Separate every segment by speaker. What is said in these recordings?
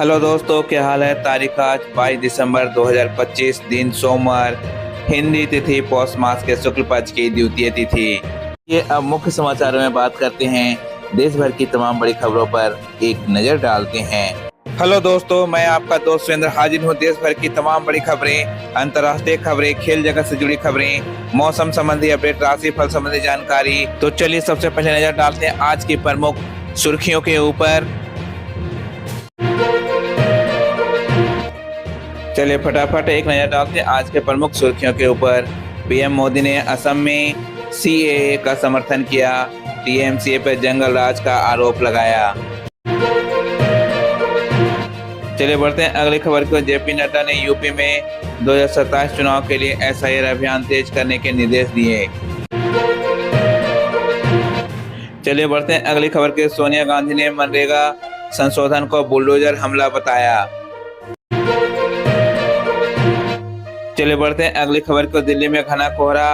Speaker 1: Hello दोस्तों, क्या हाल है। तारीख आज 22 दिसंबर 2025, दिन सोमवार, हिंदी तिथि पौष मास के शुक्ल पक्ष की द्वितीय तिथि। ये अब मुख्य समाचारों में बात करते हैं। देश भर की तमाम बड़ी खबरों पर एक नजर डालते हैं। हेलो दोस्तों, मैं आपका दोस्त सुरेंद्र हाजिर हूँ। देश भर की तमाम बड़ी खबरें, अंतर्राष्ट्रीय खबरें, खेल जगत से जुड़ी खबरें, मौसम संबंधी अपडेट, राशि फल संबंधी जानकारी। तो चलिए सबसे पहले नजर डालते हैं आज की प्रमुख सुर्खियों के ऊपर। चलिए फटाफट एक नजर डालते हैं आज के प्रमुख सुर्खियों के ऊपर। पीएम मोदी ने असम में सीएए का समर्थन किया, टीएमसी पर जंगल राज का आरोप लगाया। चलिए बढ़ते हैं अगली खबर की ओर। जेपी नड्डा ने यूपी में 2027 चुनाव के लिए एसआईआर अभियान तेज करने के निर्देश दिए। चलिए बढ़ते हैं अगली खबर के। सोनिया गांधी ने मनरेगा संशोधन को बुलडोजर हमला बताया। चलिए बढ़ते हैं अगली खबर को। दिल्ली में घना कोहरा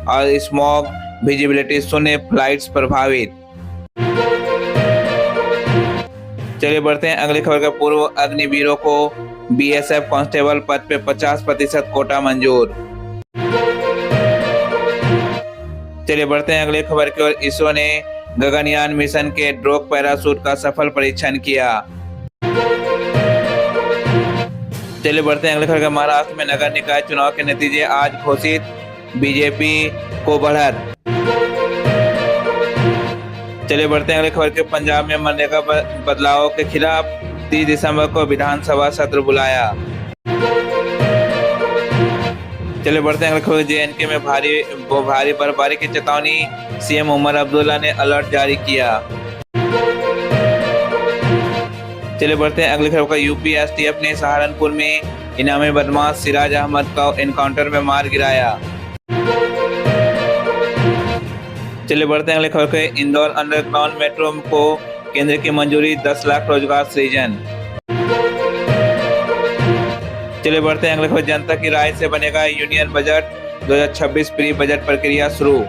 Speaker 1: और स्मॉग, विजिबिलिटी शून्य, फ्लाइट्स प्रभावित। चलिए बढ़ते हैं अगली खबर का। पूर्व अग्निवीरों को बीएसएफ कांस्टेबल पद पे 50% कोटा मंजूर। चलिए बढ़ते हैं अगली खबर की ओर। इसरो ने गगनयान मिशन के ड्रोग पैराशूट का सफल परीक्षण किया। चलिए बढ़ते हैं अगली खबर का। महाराष्ट्र में नगर निकाय चुनाव के नतीजे आज घोषित, बीजेपी को बढ़त। चलिए बढ़ते हैं अगली खबर के। पंजाब में मनरेगा बदलावों के खिलाफ 30 दिसंबर को विधानसभा सत्र बुलाया। चलिए बढ़ते हैं अगली खबर। जेएनके में भारी बर्फबारी की चेतावनी, सीएम उमर अब्दुल्ला ने अलर्ट जारी किया। चलिए बढ़ते हैं अगली खबर का। यूपी एसटीएफ ने सहारनपुर में इनामी बदमाश सिराज अहमद को एनकाउंटर में मार गिराया। चलिए बढ़ते हैं अगली खबर के। इंदौर अंडरग्राउंड मेट्रो को केंद्र की मंजूरी, 10 लाख रोजगार सृजन। चलिए बढ़ते हैं अगली खबर। जनता की राय से बनेगा यूनियन बजट, 2026 प्री बजट प्रक्रिया शुरू।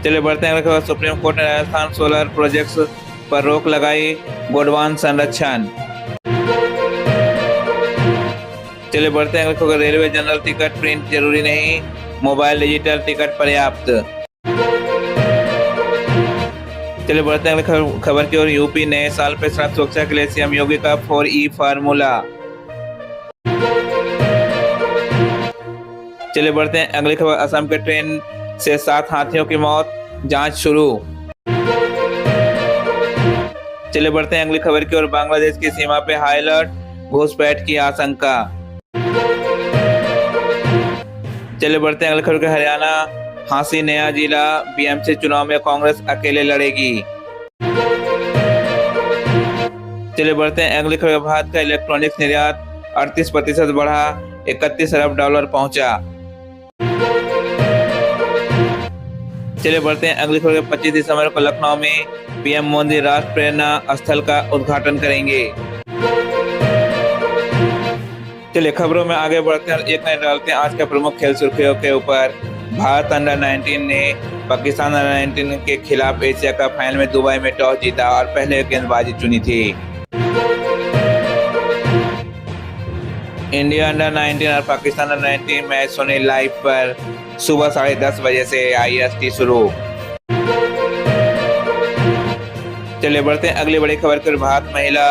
Speaker 1: चलिए बढ़ते हैं अगली खबर। सुप्रीम कोर्ट ने राजस्थान सोलर प्रोजेक्ट्स पर रोक लगाई, गोडवान संरक्षण। चलिए बढ़ते हैं अगली खबर। रेलवे जनरल टिकट प्रिंट जरूरी नहीं, मोबाइल डिजिटल टिकट पर्याप्त। चलिए बढ़ते हैं अगली खबर की ओर। यूपी नए साल पे सड़क सुरक्षा के लिए सीएम योगी का 4E फार्मूला। चलिए बढ़ते हैं अगली खबर। असम के ट्रेन से 7 हाथियों की मौत, जांच शुरू। चलिए बढ़ते हैं अगली खबर की ओर। बांग्लादेश की सीमा पे हाई अलर्ट, घुसपैठ की आशंका। चलिए बढ़ते हैं अगली खबर के। हरियाणा हांसी नया जिला, बीएमसी चुनाव में कांग्रेस अकेले लड़ेगी। चलिए बढ़ते हैं अगली खबर। भारत का इलेक्ट्रॉनिक्स निर्यात 38% बढ़ा, $31 अरब पहुंचा। चलिए बढ़ते हैं अगली खबर। 25 दिसंबर को लखनऊ में पीएम मोदी राष्ट्र प्रेरणा स्थल का उद्घाटन करेंगे। चलिए खबरों में आगे बढ़ते हैं, एक नजर डालते हैं आज का प्रमुख खेल सुर्खियों के ऊपर। भारत अंडर 19 ने पाकिस्तान अंडर 19 के खिलाफ एशिया कप फाइनल में दुबई में टॉस जीता और पहले गेंदबाजी चुनी थी। इंडिया अंडर 19 और पाकिस्तान अंडर 19 मैच सुनी लाइव पर सुबह 10:30 बजे से IST शुरू। चलिए बढ़ते हैं अगली बड़ी खबर पर। भारत महिला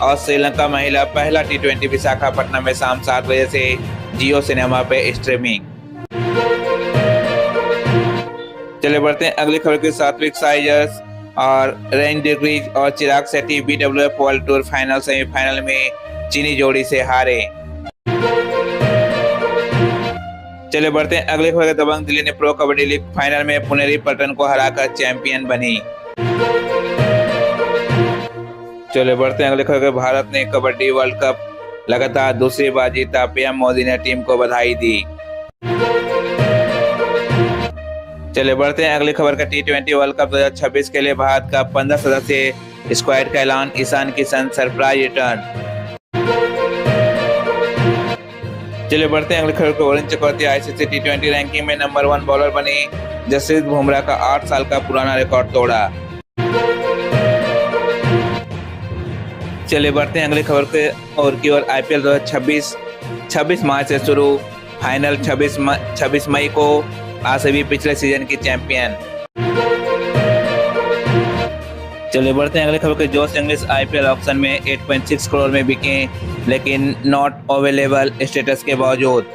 Speaker 1: और श्रीलंका महिला पहला T20 विशाखापट्टनम में शाम 7 बजे से जियो सिनेमा पे स्ट्रीमिंग। चलिए बढ़ते हैं अगली खबर के। सात्विक साईराज और रेन डिग्रीज और Chirag Shetty BWF world tour final semifinal में चीनी जोड़ी से हारे। चलिए बढ़ते हैं अगली खबर। दबंग दिल्ली ने प्रो कबड्डी लीग फाइनल में पुनेरी पल्टन को हराकर चैंपियन बनी। चलिए बढ़ते हैं अगली खबर। भारत ने कबड्डी वर्ल्ड कप लगातार दूसरी बार जीता, पीएम मोदी ने टीम को बधाई दी। चलिए बढ़ते हैं अगली खबर का। T20 वर्ल्ड कप 2026 के लिए भारत का 15 सदस्यीय स्क्वाड का ऐलान, ईशान किशन सरप्राइज रिटर्न। चलिए बढ़ते हैं अगली खबर को। Varun Chakravarthy ICC T20 ranking में नंबर 1 बॉलर बने, जसप्रीत बुमराह का 8 साल का पुराना रिकॉर्ड तोड़ा। चले बढ़ते हैं अगली खबर के ओर आईपीएल 2026 26 मार्च से शुरू, फाइनल 26 मई को। आरसीबी पिछले सीजन की चैंपियन। चलिए बढ़ते हैं अगली खबर के जोश इंग्लिश आईपीएल ऑक्शन में 8.6 करोड़ में बिके, लेकिन नॉट अवेलेबल स्टेटस के बावजूद।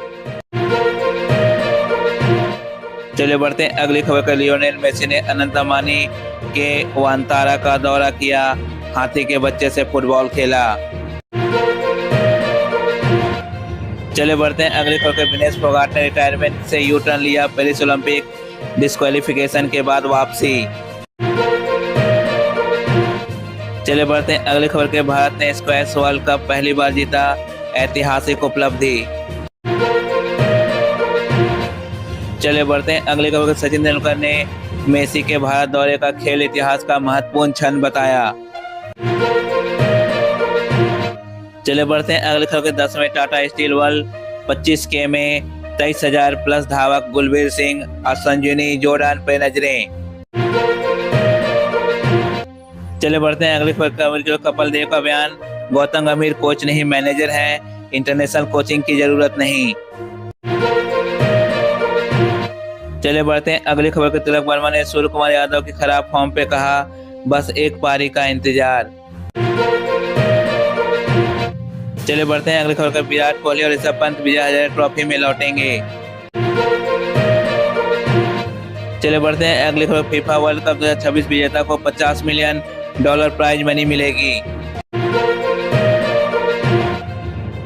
Speaker 1: चलिए बढ़ते हैं अगली खबर का लियोनेल मेसी ने अनंत अंबानी के वांतारा का दौरा किया, हाथी के बच्चे से फुटबॉल खेला। चलिए बढ़ते हैं अगली खबर के विनेश फोगाट ने रिटायरमेंट से यू टर्न लिया, पेरिस ओलंपिक डिस्क्वालिफिकेशन के बाद वापसी। चलिए बढ़ते हैं अगली खबर के भारत ने स्क्वैश वर्ल्ड कप पहली बार जीता, ऐतिहासिक उपलब्धि। चलिए बढ़ते हैं अगली खबर के सचिन तेंदुलकर ने मेसी के भारत दौरे का खेल इतिहास का महत्वपूर्ण क्षण बताया। चलिए बढ़ते हैं अगली खबर के 10वें टाटा स्टील वर्ल्ड 25K में 23,000 प्लस धावक गुलबीर सिंह और संजीवनी जॉर्डन पे नजरें। चले बढ़ते हैं अगली खबर, कपिल देव का बयान, गौतम गंभीर कोच नहीं मैनेजर हैं, इंटरनेशनल कोचिंग की जरूरत नहीं। चले बढ़ते हैं अगली खबर के तिलक वर्मा ने सूर्य कुमार यादव की खराब फॉर्म पे कहा, बस एक पारी का इंतजार। चले बढ़ते हैं अगली खबर का, विराट कोहली और ऋषभ पंत विजय हजारे ट्रॉफी में लौटेंगे। चले बढ़ते हैं अगली खबर, फीफा वर्ल्ड कप 2026 विजेता को $50 मिलियन प्राइज मनी मिलेगी।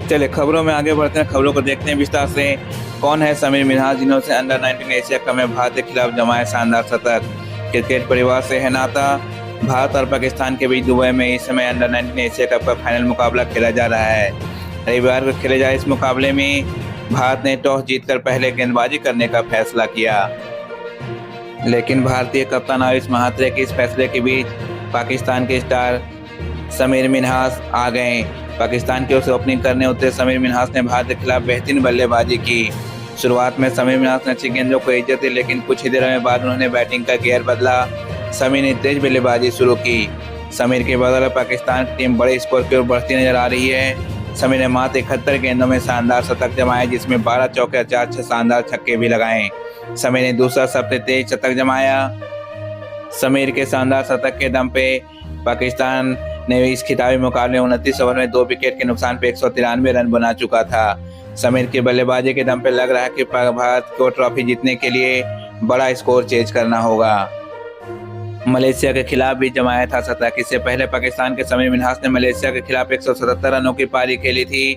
Speaker 1: चले खबरों में आगे बढ़ते हैं, खबरों को देखते हैं विस्तार से। कौन है समीर मिन्हास जिन्होंने अंडर 19 एशिया कप में भारत के खिलाफ जमाए शानदार शतक। क्रिकेट परिवार से है नाता। भारत और पाकिस्तान के बीच दुबई में इस समय अंडर 19 एशिया कप का फाइनल मुकाबला खेला जा रहा है। रविवार को खेले जाए इस मुकाबले में भारत ने टॉस जीतकर पहले गेंदबाजी करने का फैसला किया, लेकिन भारतीय कप्तान आयुष महात्रे के इस फैसले के बीच पाकिस्तान के स्टार समीर मिन्हास आ गए। पाकिस्तान की ओर से ओपनिंग करने उतरे समीर मिन्हास ने भारत के खिलाफ बेहतरीन बल्लेबाजी की। शुरुआत में समीर मिन्हास ने अच्छी गेंदों को इज्जत दी, लेकिन कुछ ही देर में बाद उन्होंने बैटिंग का गियर बदला। समीर ने तेज बल्लेबाजी शुरू की। समीर के बदौलत पाकिस्तान की टीम बड़े स्कोर की ओर बढ़ती नजर आ रही है। समीर ने मात्र 71 गेंदों में शानदार शतक जमाए, जिसमें 12 चौके और 4 शानदार छक्के भी लगाए। समीर ने दूसरा सबसे तेज शतक जमाया। समीर के शानदार शतक के दम पे पाकिस्तान ने इस खिताबी मुकाबले 29 ओवर में 2 विकेट के नुकसान पे 193 रन बना चुका था। समीर की बल्लेबाजी के दम पे लग रहा है कि भारत को ट्रॉफी जीतने के लिए बड़ा स्कोर चेज करना होगा। मलेशिया के खिलाफ भी जमाया था शतक। इससे पहले पाकिस्तान के समीर मिन्हास ने मलेशिया के खिलाफ 177 रनों की पारी खेली थी।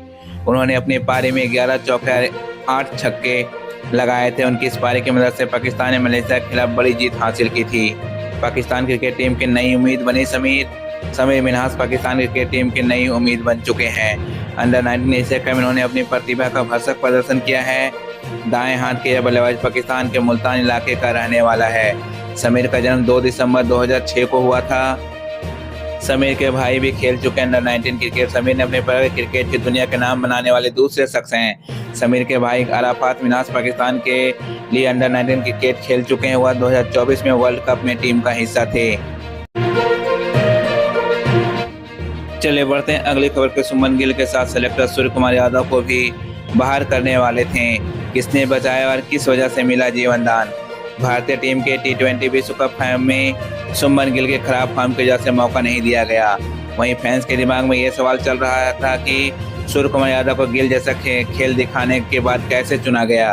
Speaker 1: उन्होंने अपनी पारी में 11 चौके 8 छक्के लगाए थे। उनकी इस पारी की मदद से पाकिस्तान ने मलेशिया के खिलाफ बड़ी जीत हासिल की थी। पाकिस्तान क्रिकेट टीम की नई उम्मीद बनी समीर मिन्हास पाकिस्तान क्रिकेट टीम की नई उम्मीद बन चुके हैं। अंडर 19 एशिया कप में उन्होंने अपनी प्रतिभा का भरसक प्रदर्शन किया है। दाएं हाथ के यह बल्लेबाज पाकिस्तान के मुल्तान इलाके का रहने वाला है। समीर का जन्म 2 दिसंबर 2006 को हुआ था। समीर के भाई भी खेल चुके अंडर 19 क्रिकेट। समीर ने अपने परिवार क्रिकेट की दुनिया के नाम बनाने वाले दूसरे शख्स हैं। समीर के भाई अराफात मिन्हास पाकिस्तान के लिए अंडर 19 क्रिकेट खेल चुके हैं। वह 2024 में वर्ल्ड कप में टीम का हिस्सा थे। चले बढ़ते हैं अगली खबर के, सुमन गिल के साथ सेलेक्टर सूर्य कुमार यादव को भी बाहर करने वाले थे। किसने बचाया और किस वजह से मिला जीवन दान। भारतीय टीम के T20 विश्व कप फाइनल में सुमन गिल के खराब फॉर्म की वजह से मौका नहीं दिया गया। वहीं फैंस के दिमाग में ये सवाल चल रहा था कि सूर्य कुमार यादव को गिल जैसा खेल दिखाने के बाद कैसे चुना गया।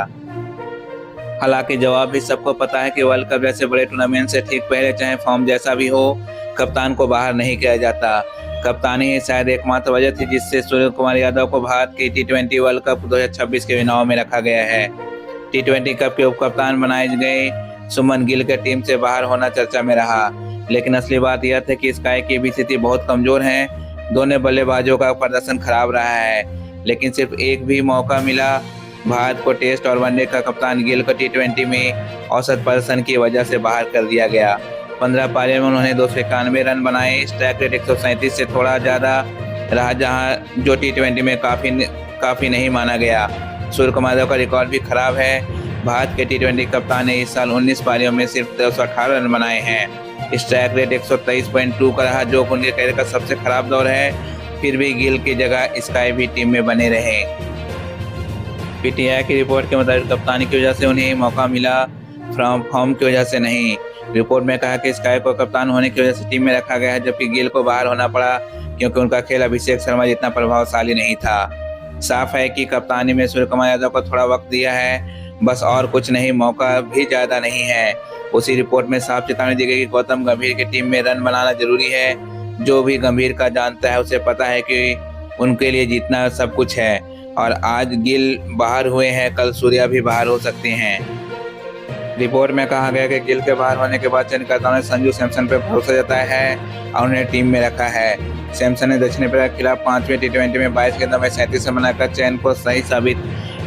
Speaker 1: हालांकि जवाब भी सबको पता है कि वर्ल्ड कप जैसे बड़े टूर्नामेंट से ठीक पहले चाहे फॉर्म जैसा भी हो, कप्तान को बाहर नहीं किया जाता। कप्तानी ही शायद एकमात्र वजह थी जिससे सूर्य कुमार यादव को भारत की T20 वर्ल्ड कप 2026 के चुनाव में रखा गया है। T20 कप के उप कप्तान बनाए गए सुमन गिल के टीम से बाहर होना चर्चा में रहा, लेकिन असली बात यह थी कि स्काई की भी स्थिति बहुत कमजोर है। दोनों बल्लेबाजों का प्रदर्शन खराब रहा है, लेकिन सिर्फ एक भी मौका मिला। भारत को टेस्ट और वनडे का कप्तान गिल को T20 में औसत प्रदर्शन की वजह से बाहर कर दिया गया। 15 पारियों में उन्होंने 291 रन बनाए। स्ट्राइक रेट 137 से थोड़ा ज़्यादा रहा, जहां जो T20 में काफ़ी नहीं माना गया। सूर्य कुमार यादव का रिकॉर्ड भी खराब है। भारत के T20 कप्तान ने इस साल 19 पारियों में सिर्फ 218 रन बनाए हैं। स्ट्राइक रेट 123.2 का रहा, जो उनके कैरियर का सबसे खराब दौर है। फिर भी गिल की जगह स्काई भी टीम में बने रहे। पीटीआई की रिपोर्ट के मुताबिक कप्तानी की वजह से उन्हें मौका मिला, फॉर्म की वजह से नहीं। रिपोर्ट में कहा कि स्काई को कप्तान होने की वजह से टीम में रखा गया है, जबकि गिल को बाहर होना पड़ा क्योंकि उनका खेल अभिषेक शर्मा जितना प्रभावशाली नहीं था। साफ है कि कप्तानी में सूर्यकुमार यादव को थोड़ा वक्त दिया है, बस और कुछ नहीं, मौका भी ज्यादा नहीं है। उसी रिपोर्ट में साफ चेतावनी दी गई कि गौतम गंभीर की टीम में रन बनाना जरूरी है। जो भी गंभीर का जानता है उसे पता है कि उनके लिए जीतना सब कुछ है, और आज गिल बाहर हुए हैं, कल सूर्या भी बाहर हो सकते हैं। रिपोर्ट में कहा गया कि गिल के बाहर होने के बाद चयनकर्ताओं ने संजू सैमसन पर भरोसा जताया है और उन्हें टीम में रखा है। सैमसन ने दक्षिण अफ्रीका के खिलाफ 5वें टी20 में 22 गेंदों में 37 रन बनाकर चयन को सही साबित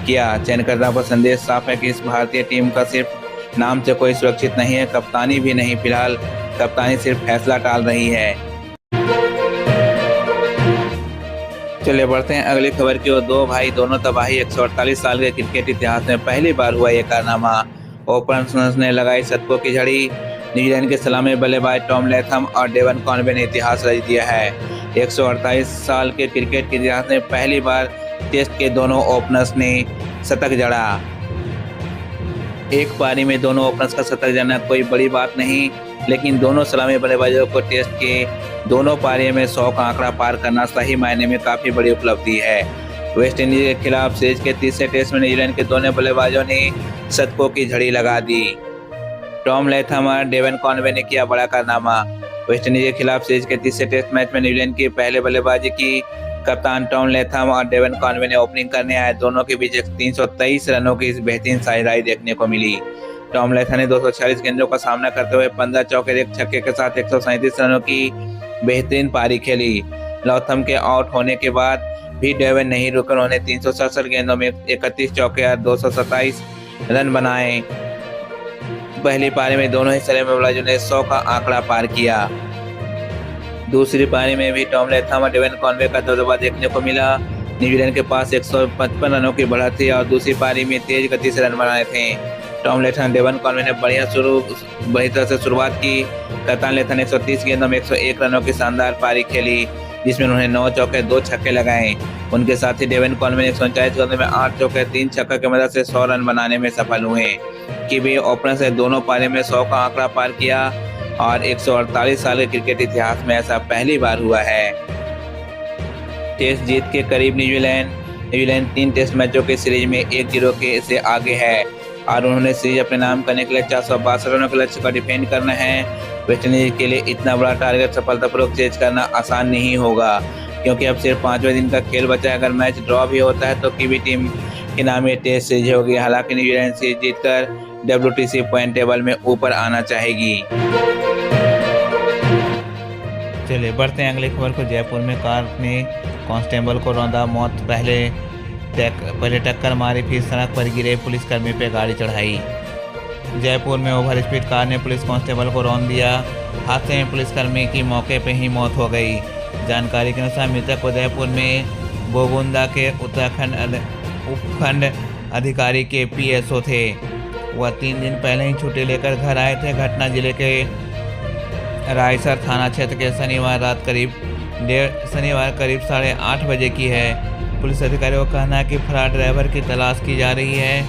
Speaker 1: किया। चयनकर्ताओं का संदेश साफ है कि इस भारतीय टीम का सिर्फ नाम से कोई सुरक्षित नहीं है, कप्तानी भी नहीं। फिलहाल कप्तानी सिर्फ फैसला टाल रही है। चलिए बढ़ते हैं अगली खबर की ओर। दो भाई दोनों तबाही। 148 साल के क्रिकेट इतिहास में पहली बार हुआ ये कारनामा। ओपनर्स ने लगाई शतकों की झड़ी। न्यूजीलैंड के सलामी बल्लेबाज टॉम लैथम और डेवन कॉनवे ने इतिहास रच दिया है। 148 साल के क्रिकेट के इतिहास में पहली बार टेस्ट के दोनों ओपनर्स ने शतक जड़ा। एक पारी में दोनों ओपनर्स का शतक जड़ना कोई बड़ी बात नहीं, लेकिन दोनों सलामी बल्लेबाजों को टेस्ट के दोनों पारियों में 100 का आंकड़ा पार करना सही मायने में काफी बड़ी उपलब्धि है। वेस्ट इंडीज के खिलाफ सीरीज के तीसरे टेस्ट में न्यूजीलैंड के दोनों बल्लेबाजों ने शतकों की झड़ी लगा दी। टॉम लैथम और डेवन कॉनवे ने किया बड़ा कारनामा। वेस्ट इंडीज के खिलाफ सीरीज के तीसरे टेस्ट मैच में न्यूजीलैंड की पहले बल्लेबाजी की। कप्तान टॉम लैथम और डेवन कॉनवे ने ओपनिंग करने आए। दोनों के बीच 323 रनों की इस बेहतरीन साझेदारी देखने को मिली। टॉम लैथम ने 246 गेंदों का सामना करते हुए 15 चौके 1 छक्के के साथ 137 रनों की बेहतरीन पारी खेली। लैथम के आउट होने के बाद भी डेवन नहीं रुके। उन्होंने 367 गेंदों में 31 चौके और 227 रन बनाए। पहली पारी में दोनों ही सलामी बल्लेबाजों ने 100 का आंकड़ा पार किया। दूसरी पारी में भी टॉम लैथम और डेवन कॉनवे का दबदबा देखने को मिला। न्यूजीलैंड के पास 155 रनों की बढ़त थी और दूसरी पारी में तेज गति से रन बनाए थे। टॉम लैथम और डेवन कॉनवे ने बड़ी तरह से शुरुआत की। कप्तान लैथम ने 130 गेंदों में 101 रनों की शानदार पारी खेली, जिसमें उन्होंने 9 चौके 2 छक्के लगाए। उनके साथ ही डेवन कॉनवे ने 149 गेंदों में 8 चौके 3 छक्के की मदद से 100 रन बनाने में सफल हुए। किवी ओपनर से दोनों पारी में 100 का आंकड़ा पार किया और 148 साल के क्रिकेट इतिहास में ऐसा पहली बार हुआ है। टेस्ट जीत के करीब न्यूजीलैंड 3 टेस्ट मैचों की सीरीज में 1-0 के से आगे है और उन्होंने सीरीज अपने नाम करने के लिए 462 रनों के लक्ष्य का डिफेंड करना है। वेस्टइंडीज के लिए इतना बड़ा टारगेट सफलतापूर्वक चेज करना आसान नहीं होगा, क्योंकि अब सिर्फ 5वें दिन का खेल बचा है। अगर मैच ड्रॉ भी होता है तो किवी टीम के नाम ये टेस्ट सीरीज होगी। हालांकि न्यूजीलैंड सीरीज जीतकर WTC पॉइंट टेबल में ऊपर आना चाहेगी।
Speaker 2: चलिए बढ़ते हैं अगली खबर को। जयपुर में कार ने कांस्टेबल को रौंदा, मौत। पहले टक्कर मारी, फिर सड़क पर गिरे, पुलिसकर्मी पे गाड़ी चढ़ाई। जयपुर में ओवर स्पीड कार ने पुलिस कांस्टेबल को रौंद दिया। हादसे में पुलिसकर्मी की मौके पर ही मौत हो गई। जानकारी के अनुसार मृतक उदयपुर में बोगुंदा के उत्तराखंड उपखंड अधिकारी के PSO थे। वह 3 दिन पहले ही छुट्टी लेकर घर आए थे। घटना जिले के रायसर थाना क्षेत्र के शनिवार करीब 8:30 बजे की है। पुलिस अधिकारियों का कहना है कि फरार ड्राइवर की तलाश की जा रही है।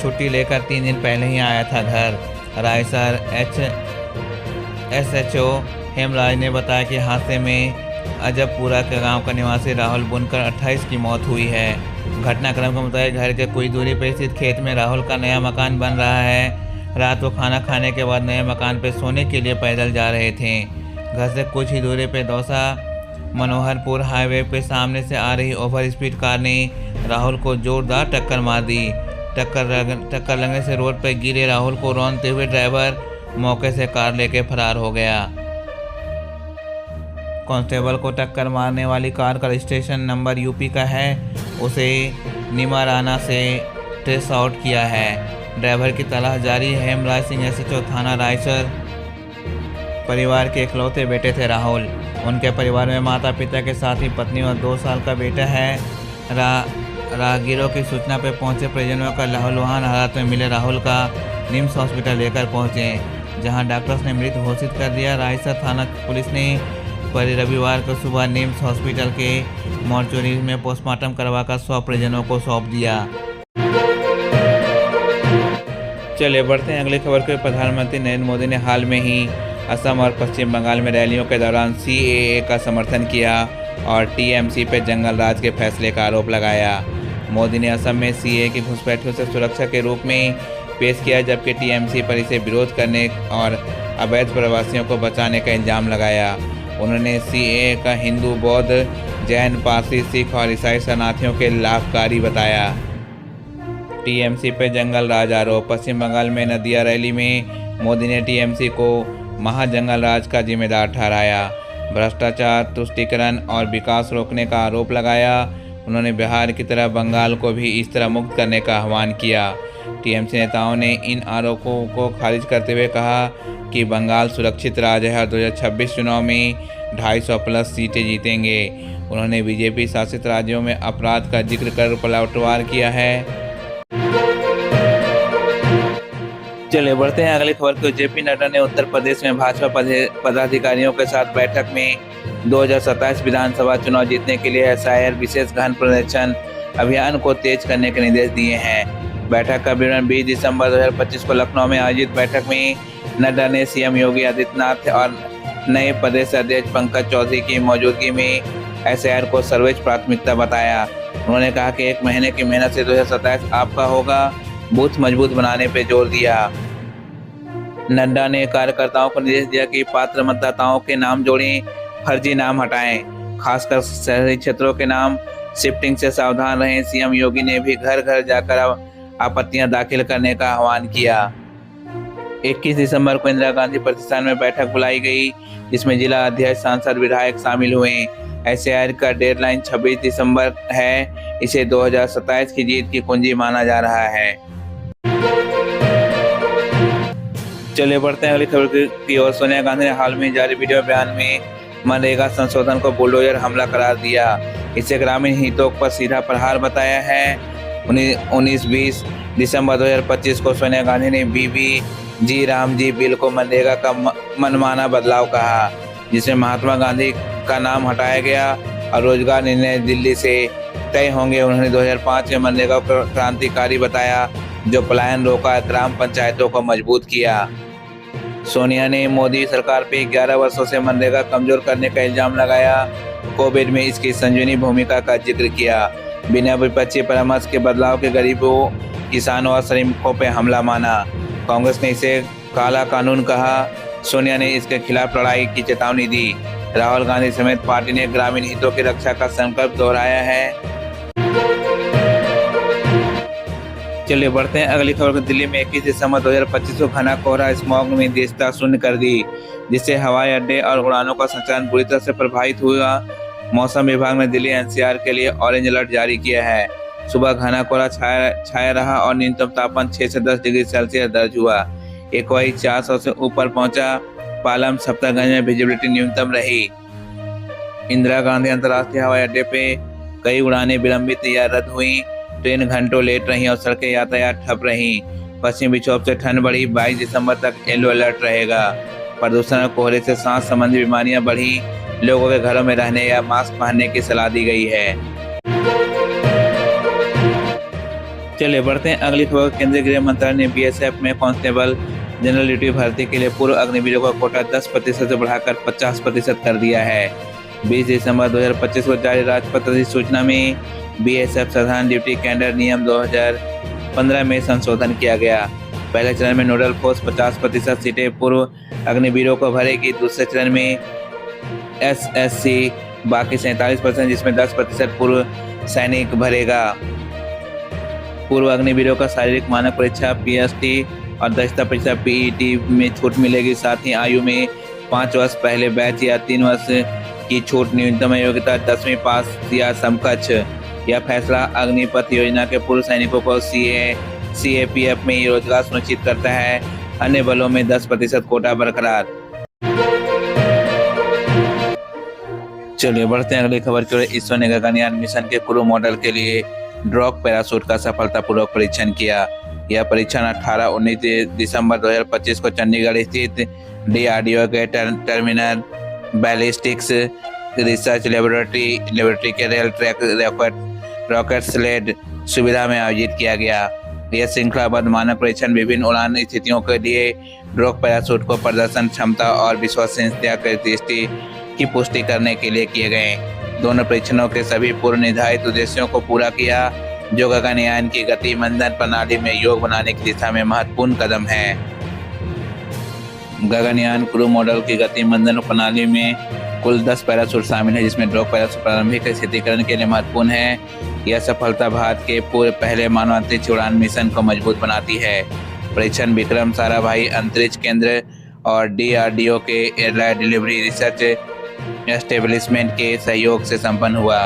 Speaker 2: छुट्टी लेकर 3 दिन पहले ही आया था घर। रायसर SHO हेमराज ने बताया कि हादसे में अजबपुरा के गांव का निवासी राहुल बुनकर 28 की मौत हुई है। घटनाक्रम के मुताबिक घर के कुछ दूरी पर स्थित खेत में राहुल का नया मकान बन रहा है। रात को खाना खाने के बाद नए मकान पर सोने के लिए पैदल जा रहे थे। घर से कुछ ही दूरी पर दौसा मनोहरपुर हाईवे पे सामने से आ रही ओवर स्पीड कार ने राहुल को जोरदार टक्कर मार दी। टक्कर लगने से रोड पर गिरे राहुल को रौंदते हुए ड्राइवर मौके से कार लेकर फरार हो गया। कांस्टेबल को टक्कर मारने वाली कार का रजिस्ट्रेशन नंबर यूपी का है। उसे निमाराना से ट्रेस आउट किया है। ड्राइवर की तलाश जारी है। हेमराज सिंह SHO थाना रायसर परिवार के इकलौते बेटे थे राहुल। उनके परिवार में माता पिता के साथ ही पत्नी और 2 साल का बेटा है। राहगीरों की सूचना पर पहुंचे परिजनों का लहूलुहान हालत में मिले राहुल का निम्स हॉस्पिटल लेकर पहुंचे, जहां डॉक्टर्स ने मृत घोषित कर दिया। रायसर थाना पुलिस ने पर रविवार को सुबह निम्स हॉस्पिटल के मॉर्चुरी में पोस्टमार्टम करवाकर 100 परिजनों को सौंप दिया। चलिए बढ़ते हैं अगली खबर को। प्रधानमंत्री नरेंद्र मोदी ने हाल में ही असम और पश्चिम बंगाल में रैलियों के दौरान CAA का समर्थन किया और TMC पर जंगल राज के फैसले का आरोप लगाया। मोदी ने असम में CAA की घुसपैठियों से सुरक्षा के रूप में पेश किया, जबकि TMC पर इसे विरोध करने और अवैध प्रवासियों को बचाने का इल्ज़ाम लगाया। उन्होंने CAA का हिंदू, बौद्ध, जैन, पारसी, सिख और ईसाई शरणार्थियों के लाभकारी बताया। TMC पर जंगल राज आरोप। पश्चिम बंगाल में नदिया रैली में मोदी ने TMC को महाजंगल राज का जिम्मेदार ठहराया। भ्रष्टाचार, तुष्टीकरण और विकास रोकने का आरोप लगाया। उन्होंने बिहार की तरह बंगाल को भी इस तरह मुक्त करने का आह्वान किया। TMC नेताओं ने इन आरोपों को खारिज करते हुए कहा कि बंगाल सुरक्षित राज्य है और 2026 चुनाव में 250+ सीटें जीतेंगे। उन्होंने BJP शासित राज्यों में अपराध का जिक्र कर पलटवार किया है। चलिए बढ़ते हैं अगली खबर को। JP नड्डा ने उत्तर प्रदेश में भाजपा पदाधिकारियों के साथ बैठक में 2027 विधानसभा चुनाव जीतने के लिए SIR विशेष गहन पुनरीक्षण अभियान को तेज करने के निर्देश दिए हैं। बैठक का विवरण 20 दिसंबर 2025 को लखनऊ में आयोजित बैठक में नड्डा ने CM योगी आदित्यनाथ और नए प्रदेश अध्यक्ष पंकज चौधरी की मौजूदगी में SIR को सर्वोच्च प्राथमिकता बताया। उन्होंने कहा कि 1 महीने की मेहनत से 2027 आपका होगा। बूथ मजबूत बनाने पर जोर दिया। नड्डा ने कार्यकर्ताओं को निर्देश दिया कि पात्र मतदाताओं के नाम जोड़ें, फर्जी नाम हटाएं, खासकर शहरी क्षेत्रों के नाम शिफ्टिंग से सावधान रहें। CM योगी ने भी घर घर जाकर आपत्तियां दाखिल करने का आह्वान किया। 21 दिसंबर को इंदिरा गांधी प्रतिष्ठान में बैठक बुलाई गई, जिसमें जिला अध्यक्ष, सांसद, विधायक शामिल हुए। SIR का डेडलाइन 26 दिसंबर है। इसे 2027 की जीत की कुंजी माना जा रहा है। चलिए बढ़ते हैं अगली खबर की ओर। सोनिया गांधी ने हाल में जारी वीडियो बयान में मनरेगा संशोधन को बुलडोजर हमला करार दिया। इसे ग्रामीण हितों पर सीधा प्रहार बताया है। 19-20 दिसंबर 2025 को सोनिया गांधी ने BBG रामजी बिल को मनरेगा का मनमाना बदलाव कहा, जिसमें महात्मा गांधी का नाम हटाया गया और रोजगार निर्णय दिल्ली से तय होंगे। उन्होंने 2005 में मनरेगा को क्रांतिकारी बताया, जो पलायन रोका, ग्राम पंचायतों को मजबूत किया। सोनिया ने मोदी सरकार पे 11 वर्षों से मनरेगा कमजोर करने का इल्जाम लगाया। कोविड में इसकी संजीवनी भूमिका का जिक्र किया। बिना विपक्षी परामर्श के बदलाव के गरीबों, किसानों और श्रमिकों पर हमला माना। कांग्रेस ने इसे काला कानून कहा। सोनिया ने इसके खिलाफ लड़ाई की चेतावनी दी। राहुल गांधी समेत पार्टी ने ग्रामीण हितों की रक्षा का संकल्प दोहराया है। चलिए बढ़ते हैं अगली खबर को। दिल्ली में 21 दिसंबर 2025 को घना कोहरा स्मॉग ने देशता शून्य कर दी, जिससे हवाई अड्डे और उड़ानों का संचालन बुरी तरह से प्रभावित हुआ। मौसम विभाग ने दिल्ली NCR के लिए ऑरेंज अलर्ट जारी किया है। सुबह घना कोहरा छाया रहा और न्यूनतम तापमान 6 से 10 डिग्री सेल्सियस दर्ज हुआ। एकवाई 400 से ऊपर पहुंचा। पालम सफ्दरगंज में विजिबिलिटी न्यूनतम रही। इंदिरा गांधी अंतर्राष्ट्रीय हवाई अड्डे पे कई उड़ानें विलंबित या रद्द हुई। ट्रेन घंटों लेट रही और सड़कें यातायात ठप रही। पश्चिमी विक्षोभ से ठंड बढ़ी। 22 दिसंबर तक येलो अलर्ट रहेगा। प्रदूषण और कोहरे से सांस संबंधी बीमारियां बढ़ी। लोगों के घरों में रहने या मास्क पहनने की सलाह दी गई है। चलिए बढ़ते हैं अगली खबर। केंद्रीय गृह मंत्रालय ने BSF में कांस्टेबल जनरल ड्यूटी भर्ती के लिए पूर्व अग्निवीरों का कोटा 10% से बढ़ाकर 50% कर दिया है। 20 दिसंबर 2025 को जारी राजपत्र अधिसूचना में BSF साधारण ड्यूटी कैडर नियम 2015 में संशोधन किया गया। पहले चरण में नोडल फोर्स 50% सीटें पूर्व अग्निवीरों को भरेगी। दूसरे चरण में SSC बाकी 47%, जिसमें 10% पूर्व सैनिक भरेगा। पूर्व अग्निवीरों का शारीरिक मानक परीक्षा PST और दक्षता परीक्षा PET में छूट मिलेगी। साथ ही आयु में 5 वर्ष पहले बैच या 3 वर्ष की छूट। न्यूनतम योग्यता 10वीं पास या समकक्ष। यह फैसला अग्निपथ योजना के पूर्व सैनिकों को CAPF में रोजगार सुनिश्चित करता है। अन्य बलों में 10% कोटा बरकरार। चलिए बढ़ते हैं अगली खबर की ओर। इसरो ने गगनयान मिशन के क्रू मॉडल के लिए ड्रॉप पैराशूट का सफलतापूर्वक परीक्षण किया। यह परीक्षण 18-19 दिसंबर 2025 को चंडीगढ़ स्थित DRDO के टर्मिनल
Speaker 1: बैलिस्टिक्स रिसर्च लेबोरेटरी के रेल ट्रैक रॉकेट स्लेड सुविधा में आयोजित किया गया। यह श्रृंखलाबद्ध मानक परीक्षण विभिन्न उड़ान स्थितियों के लिए ड्रॉप पैराशूट को प्रदर्शन क्षमता और विश्वसनीयता की दृष्टि की पुष्टि करने के लिए किए गए। दोनों परीक्षणों के सभी पूर्व निर्धारित उद्देश्यों को पूरा किया, जो गगनयान की गति मंथन प्रणाली में योग बनाने की दिशा में महत्वपूर्ण कदम है। गगनयान क्रू मॉडल की गति मंथन प्रणाली में कुल 10 पैराशूट शामिल है, जिसमें ड्रॉप पैराशूट प्रारंभिक स्थितिकरण के लिए महत्वपूर्ण है। यह सफलता भारत के पहले मानव अंतरिक्ष उड़ान मिशन को मजबूत बनाती है। परीक्षण विक्रम साराभाई अंतरिक्ष केंद्र और DRDO के एयरलाइन डिलीवरी रिसर्च एस्टेब्लिशमेंट के सहयोग से संपन्न हुआ।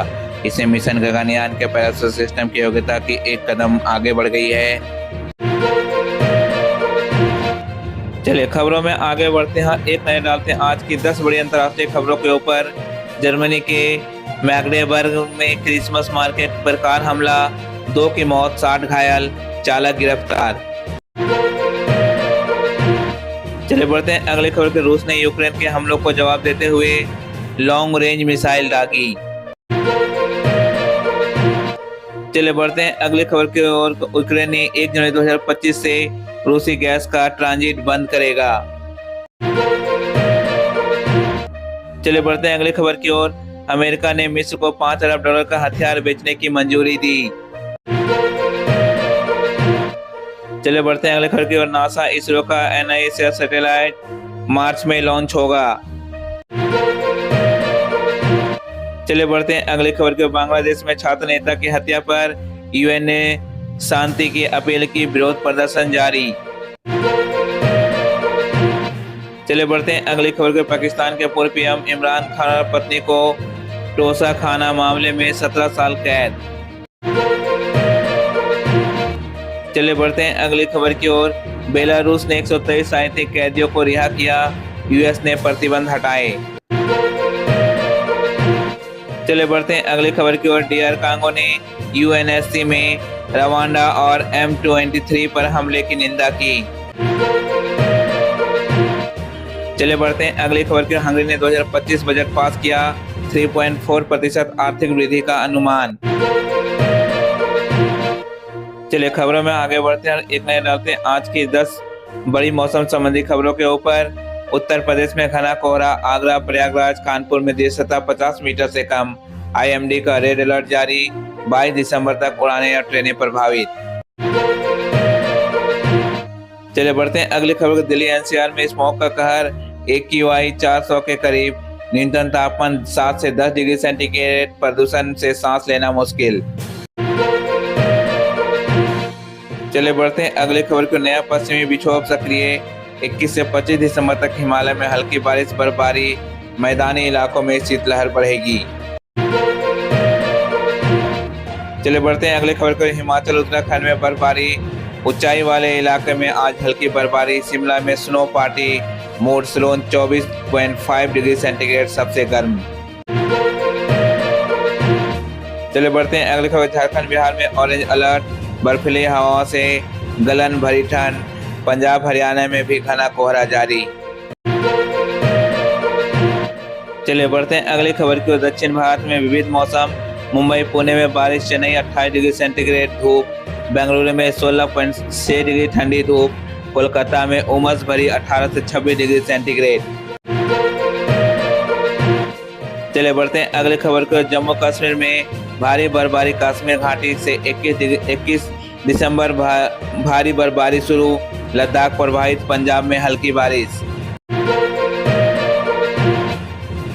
Speaker 1: इससे मिशन गगनयान के पैराशूट सिस्टम की योग्यता की एक कदम आगे बढ़ गई है। चलिए खबरों में आगे बढ़ते हैं, एक नजर डालते हैं आज की 10 बड़ी अंतर्राष्ट्रीय खबरों के ऊपर। जर्मनी के मैग्डेबर्ग में क्रिसमस मार्केट पर कार हमला, 2 की मौत, 60 घायल, चालक गिरफ्तार। चलिए बढ़ते हैं अगली खबर के। रूस ने यूक्रेन के हमलों को जवाब देते हुए लॉन्ग रेंज मिसाइल दागी। चलिए बढ़ते हैं अगली खबर की ओर। यूक्रेन ने 1 जनवरी 2025 से रूसी गैस का ट्रांजिट बंद करेगा। चलिए बढ़ते हैं अगली खबर की ओर। अमेरिका ने मिस्र को $5 अरब का हथियार बेचने की मंजूरी दी। चलिए बढ़ते हैं अगली खबर की ओर। नासा इसरो का NIS सैटेलाइट मार्च में लॉन्च होगा। चलिए बढ़ते हैं अगली खबर की ओर। बांग्लादेश में छात्र नेता की हत्या पर UN ने शांति की अपील की, विरोध प्रदर्शन जारी। चलिए बढ़ते हैं अगली खबर के। पाकिस्तान के पूर्व PM इमरान खान और पत्नी को टोसा खाना मामले में 17 साल कैद। चलिए बढ़ते हैं अगली खबर की ओर। बेलारूस ने 123 राजनीतिक कैदियों को रिहा किया, US ने प्रतिबंध हटाए। चलिए बढ़ते हैं अगली खबर की ओर। DR कांगो ने UNSC में रवांडा और M23 पर हमले की निंदा की। चलिए बढ़ते हैं अगली खबर की। हंगरी ने 2025 बजट पास किया, 3.4% आर्थिक वृद्धि का अनुमान। चलिए खबरों में आगे बढ़ते हैं, एक नजर डालते हैं आज की 10 बड़ी मौसम संबंधी खबरों के ऊपर। उत्तर प्रदेश में घना कोहरा, आगरा, प्रयागराज, कानपुर में दृश्यता 50 मीटर से कम। IMD का रेड अलर्ट जारी, 22 दिसंबर तक उड़ानें और ट्रेनें प्रभावित। चलिए बढ़ते हैं अगली खबर। दिल्ली NCR में स्मॉग का कहर, AQI 400 के करीब, न्यूनतम तापमान 7 से 10 डिग्री सेंटीग्रेड, प्रदूषण से सांस लेना मुश्किल। चलिए बढ़ते हैं अगली खबर को। नया पश्चिमी विक्षोभ सक्रिय, 21 से 25 दिसंबर तक हिमालय में हल्की बारिश, बर्फबारी, मैदानी इलाकों में शीतलहर बढ़ेगी। चलिए बढ़ते हैं अगली खबर को। हिमाचल उत्तराखंड में बर्फबारी, ऊंचाई वाले इलाके में आज हल्की बर्फबारी, शिमला में snow party, mood Solan 24.5 degree centigrade सबसे गर्म। चलिए बढ़ते हैं अगली खबर। झारखंड बिहार में ऑरेंज अलर्ट, बर्फीली हवाओं से गलन भरी ठंड, पंजाब हरियाणा में भी घना कोहरा जारी। चलिए बढ़ते हैं अगली खबर की ओर। दक्षिण भारत में विविध मौसम, मुंबई पुणे में बारिश, चेन्नई 28 डिग्री सेंटीग्रेड धूप, बेंगलुरु में 16.6 डिग्री ठंडी धूप, कोलकाता में उमस भरी 18 से 26 डिग्री सेंटीग्रेड। चलिए बढ़ते हैं अगली खबर को। जम्मू कश्मीर में भारी बर्फबारी, कश्मीर घाटी से 21 दिसंबर भारी बर्फबारी शुरू, लद्दाख प्रभावित, पंजाब में हल्की बारिश।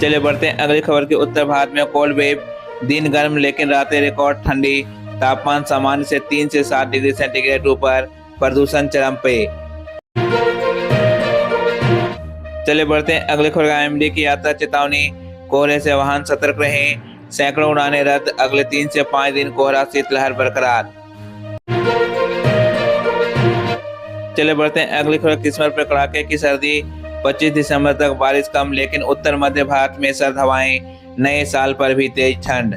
Speaker 1: चलिए बढ़ते हैं अगली खबर की। उत्तर भारत में कोल्ड वेव, दिन गर्म लेकिन रातें रिकॉर्ड ठंडी, तापमान सामान्य से 3 से 7 डिग्री सेंटीग्रेड ऊपर, प्रदूषण चरम पे। चलिए बढ़ते हैं अगली खबर। IMD की यात्रा चेतावनी, कोहरे से वाहन सतर्क रहें, सैकड़ों उड़ानें रद्द, अगले 3 से 5 दिन कोहरा, शीतलहर बरकरार। चलिए बढ़ते हैं अगली खबर। किस्मत पर कड़ाके की सर्दी, 25 दिसंबर तक बारिश कम, लेकिन उत्तर मध्य भारत में सर्द हवाएं, नए साल पर भी तेज ठंड।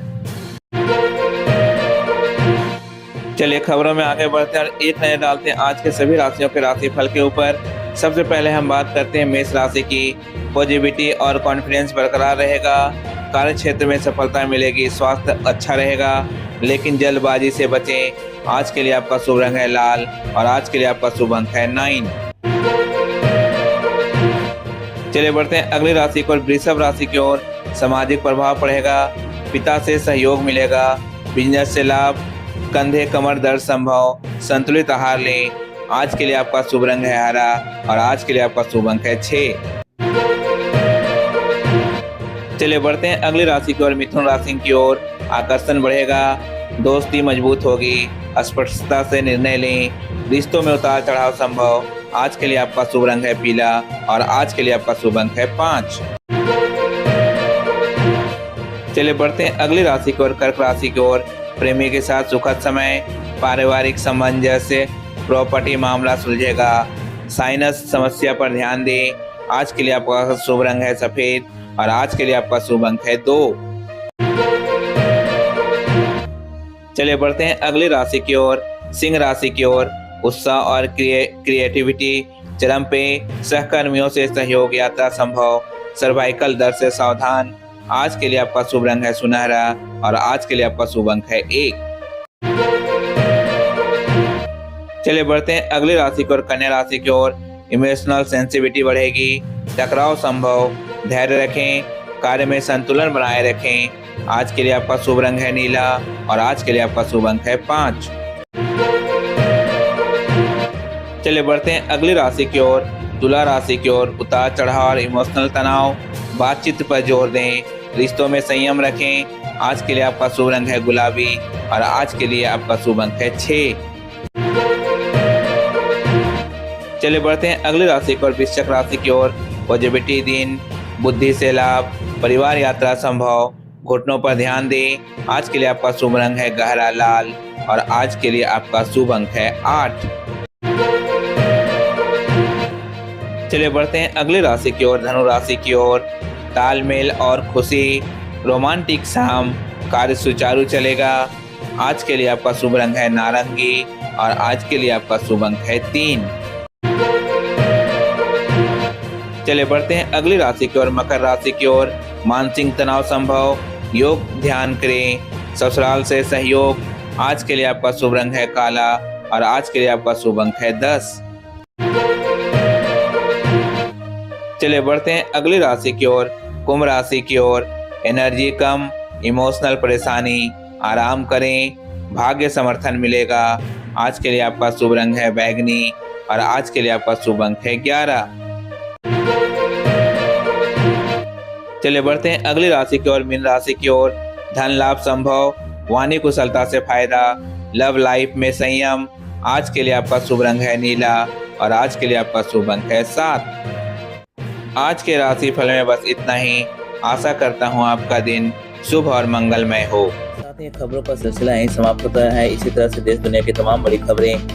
Speaker 1: चलिए खबरों में आगे बढ़ते हैं और एक नजर डालते हैं आज के सभी राशियों के राशिफल के ऊपर। सबसे पहले हम बात करते हैं मेष राशि की। पॉजिटिविटी और कॉन्फिडेंस बरकरार रहेगा। कार्य क्षेत्र में सफलता मिलेगी। स्वास्थ्य अच्छा रहेगा, लेकिन जल्दबाजी से बचें। आज के लिए आपका शुभ रंग है लाल और आज के लिए आपका शुभ अंक है 9। चलिए बढ़ते हैं अगली राशि को, वृषभ राशि की ओर। सामाजिक प्रभाव पड़ेगा। पिता से सहयोग मिलेगा। बिजनेस से लाभ। कंधे कमर दर्द संभव। संतुलित आहार लें। आज के लिए आपका शुभ रंग है हरा और आज के लिए आपका शुभ अंक है 6। चलिए बढ़ते हैं अगली राशि की ओर, मिथुन राशि की ओर। आकर्षण बढ़ेगा। दोस्ती मजबूत होगी। स्पष्टता से निर्णय लें। रिश्तों में उतार चढ़ाव संभव। आज के लिए आपका शुभ रंग है पीला और आज के लिए आपका शुभ अंक है 5। चलिए बढ़ते हैं अगली राशि की ओर, कर्क राशि की ओर। प्रेमी के साथ सुखद समय। पारिवारिक सामंजस्य। प्रॉपर्टी मामला सुलझेगा। साइनस समस्या पर ध्यान दें। आज के लिए आपका शुभ रंग है सफेद और आज के लिए आपका शुभ अंक है 2। चलिए बढ़ते हैं अगली राशि की ओर, सिंह राशि की ओर। उत्साह और क्रिएटिविटी चरम पे। सहकर्मियों से सहयोग, यात्रा संभव। सर्वाइकल दर्द से सावधान। आज के लिए आपका शुभ रंग है सुनहरा और आज के लिए आपका शुभ अंक है 1। चलिए बढ़ते हैं अगली राशि की ओर, कन्या राशि की ओर। इमोशनल सेंसिटिविटी बढ़ेगी। टकराव संभव। धैर्य रखें। कार्य में संतुलन बनाए रखें। आज के लिए आपका शुभ रंग है नीला और आज के लिए आपका शुभ अंक है 5। चलिए बढ़ते हैं अगली राशि की ओर, तुला राशि की ओर। उतार चढ़ाव और इमोशनल तनाव। बातचीत पर जोर दें। रिश्तों में संयम रखें। आज के लिए आपका शुभ रंग है गुलाबी और आज के लिए आपका शुभ अंक है 6। चलिए बढ़ते हैं अगली राशि की ओर, वृश्चिक राशि की ओर। पॉजिटिविटी दिन। बुद्धि से लाभ। परिवार यात्रा संभव। घुटनों पर ध्यान दें। आज के लिए आपका शुभ रंग है गहरा लाल और आज के लिए आपका शुभ अंक है 8। चलिए बढ़ते हैं अगली राशि की ओर, धनु राशि की ओर। तालमेल और खुशी। रोमांटिक शाम। कार्य सुचारू चलेगा। आज के लिए आपका शुभ रंग है नारंगी और आज के लिए आपका शुभ अंक है 3। चलिए बढ़ते हैं अगली राशि की ओर, मकर राशि की ओर। मानसिक तनाव संभव। योग ध्यान करें। ससुराल से सहयोग। आज के लिए आपका शुभ रंग है काला और आज के लिए आपका शुभ अंक है 10। चलिए बढ़ते हैं अगली राशि की ओर, कुंभ राशि की ओर। एनर्जी कम। इमोशनल परेशानी। आराम करें। भाग्य समर्थन मिलेगा। आज के लिए आपका शुभ रंग है बैंगनी और आज के लिए आपका शुभ अंक है 11। चलिए बढ़ते हैं अगली राशि की ओर, मीन राशि की ओर। धन लाभ संभव। वाणी कुशलता से फायदा। लव लाइफ में संयम। आज के लिए आपका शुभ रंग है नीला और आज के लिए आपका शुभ अंक है 7। आज के राशि फल में बस इतना ही। आशा करता हूँ आपका दिन शुभ और मंगलमय हो।
Speaker 3: साथ ही खबरों का सिलसिला यहीं समाप्त होता है। इसी तरह से देश दुनिया की तमाम बड़ी खबरें,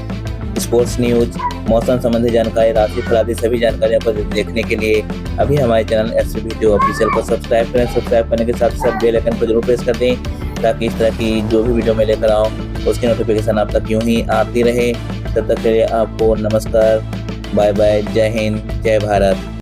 Speaker 3: स्पोर्ट्स न्यूज, मौसम संबंधी जानकारी, राशि फल आदि सभी जानकारियों को देखने के लिए अभी हमारे चैनल SBD ऑफिशियल को सब्सक्राइब करें। सब्सक्राइब करने के साथ साथ बेल आइकन को जरूर प्रेस कर दें ताकि इस तरह की जो भी वीडियो मैं लेकर आऊँ उसकी नोटिफिकेशन आप तक यूं ही आती रहे। तब तक के लिए आपको नमस्कार, बाय बाय, जय हिंद, जय भारत।